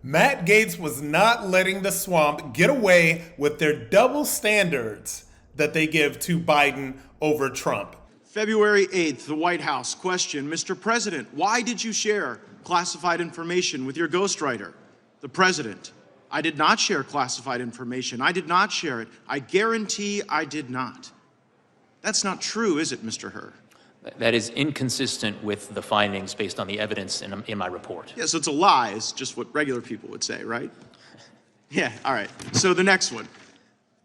Matt Gaetz was not letting the swamp get away with their double standards that they give to Biden over Trump. February 8th, the White House. Question, Mr. President, why did you share classified information with your ghostwriter? The President, I did not share classified information. I did not share it. I guarantee I did not. That's not true, is it, Mr. Hur? That is inconsistent with the findings based on the evidence in my report. Yeah, so it's a lie, is just what regular people would say, right? Yeah, all right. So the next one.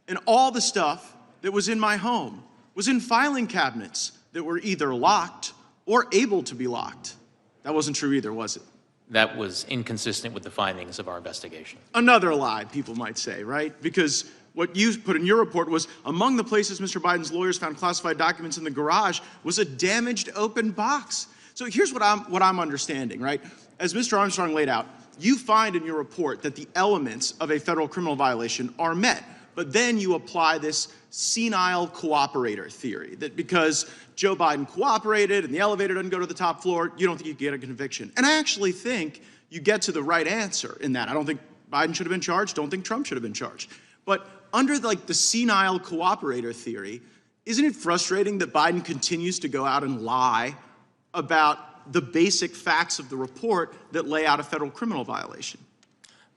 And all the stuff that was in my home was in filing cabinets that were either locked or able to be locked. That wasn't true either, was it? That was inconsistent with the findings of our investigation. Another lie, people might say, right? Because what you put in your report was among the places Mr. Biden's lawyers found classified documents in the garage was a damaged open box. So here's what I'm understanding, right? As Mr. Armstrong laid out, you find in your report that the elements of a federal criminal violation are met, but then you apply this senile cooperator theory that because Joe Biden cooperated and the elevator doesn't go to the top floor, you don't think you get a conviction. And I actually think you get to the right answer in that. I don't think Biden should have been charged. Don't think Trump should have been charged. But under the senile cooperator theory, isn't it frustrating that Biden continues to go out and lie about the basic facts of the report that lay out a federal criminal violation?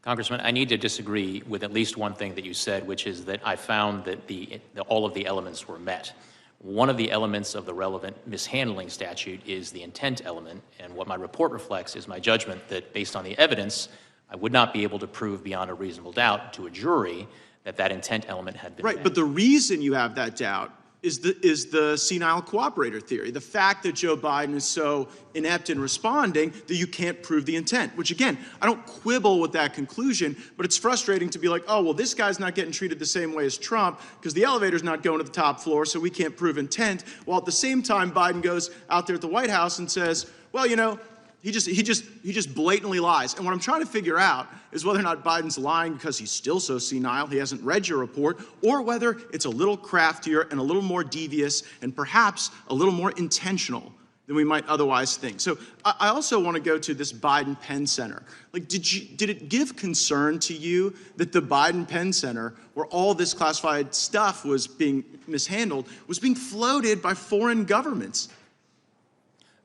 Congressman, I need to disagree with at least one thing that you said, which is that I found that all of the elements were met. One of the elements of the relevant mishandling statute is the intent element, and what my report reflects is my judgment that based on the evidence, I would not be able to prove beyond a reasonable doubt to a jury that intent element had been met. Right, but the reason you have that doubt is the senile cooperator theory. The fact that Joe Biden is so inept in responding that you can't prove the intent, which again, I don't quibble with that conclusion, but it's frustrating to be like, oh, well, this guy's not getting treated the same way as Trump because the elevator's not going to the top floor, so we can't prove intent. While at the same time, Biden goes out there at the White House and says, well, you know, he just blatantly lies. And what I'm trying to figure out is whether or not Biden's lying because he's still so senile, he hasn't read your report, or whether it's a little craftier and a little more devious and perhaps a little more intentional than we might otherwise think. So I also want to go to this Biden Penn Center. Like, did it give concern to you that the Biden Penn Center, where all this classified stuff was being mishandled, was being floated by foreign governments?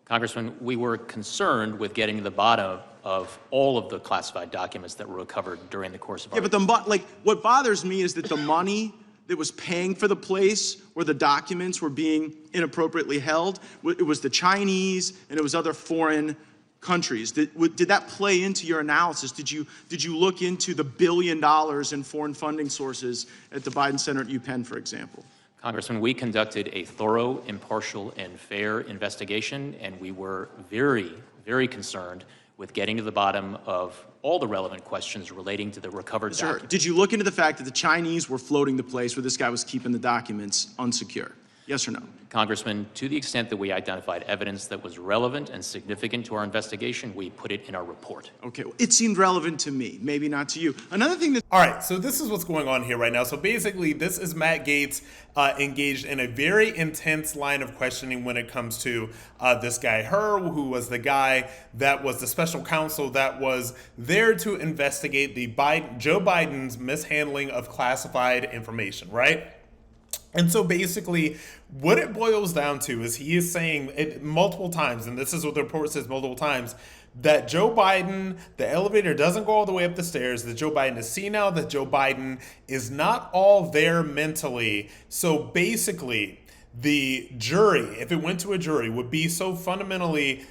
Congressman, we were concerned with getting to the bottom of all of the classified documents that were recovered during the course of our... Yeah, but what bothers me is that the money that was paying for the place where the documents were being inappropriately held, it was the Chinese and it was other foreign countries. Did that play into your analysis? Did you look into the $1 billion in foreign funding sources at the Biden Center at UPenn, for example? Congressman, we conducted a thorough, impartial, and fair investigation, and we were very, very concerned with getting to the bottom of all the relevant questions relating to the recovered documents. Did you look into the fact that the Chinese were floating the place where this guy was keeping the documents unsecure? Yes or no? Congressman, to the extent that we identified evidence that was relevant and significant to our investigation, we put it in our report. Okay, well, it seemed relevant to me, maybe not to you. Another thing that... All right, so this is what's going on here right now. So basically, this is Matt Gaetz engaged in a very intense line of questioning when it comes to this guy, Hur, who was the guy that was the special counsel that was there to investigate Joe Biden's mishandling of classified information, right? And so basically, what it boils down to is he is saying it multiple times, and this is what the report says multiple times, that Joe Biden, the elevator doesn't go all the way up the stairs, that Joe Biden is senile, that Joe Biden is not all there mentally. So basically, the jury, if it went to a jury, would be so fundamentally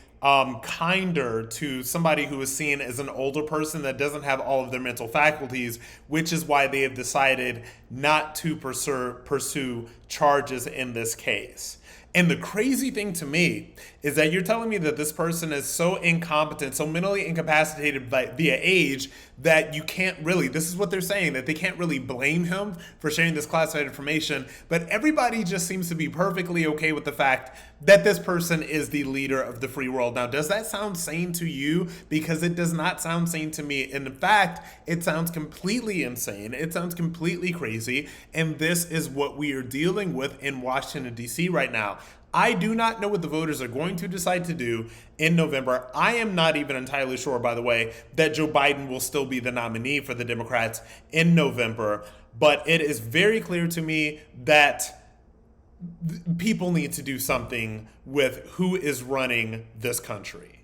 kinder to somebody who is seen as an older person that doesn't have all of their mental faculties, which is why they have decided not to pursue charges in this case. And the crazy thing to me is that you're telling me that this person is so incompetent, so mentally incapacitated via age that you can't really, this is what they're saying, that they can't really blame him for sharing this classified information. But everybody just seems to be perfectly okay with the fact that this person is the leader of the free world. Now, does that sound sane to you? Because it does not sound sane to me. In fact, it sounds completely insane. It sounds completely crazy. And this is what we are dealing with in Washington, D.C. right now. I do not know what the voters are going to decide to do in November. I am not even entirely sure, by the way, that Joe Biden will still be the nominee for the Democrats in November. But it is very clear to me that people need to do something with who is running this country.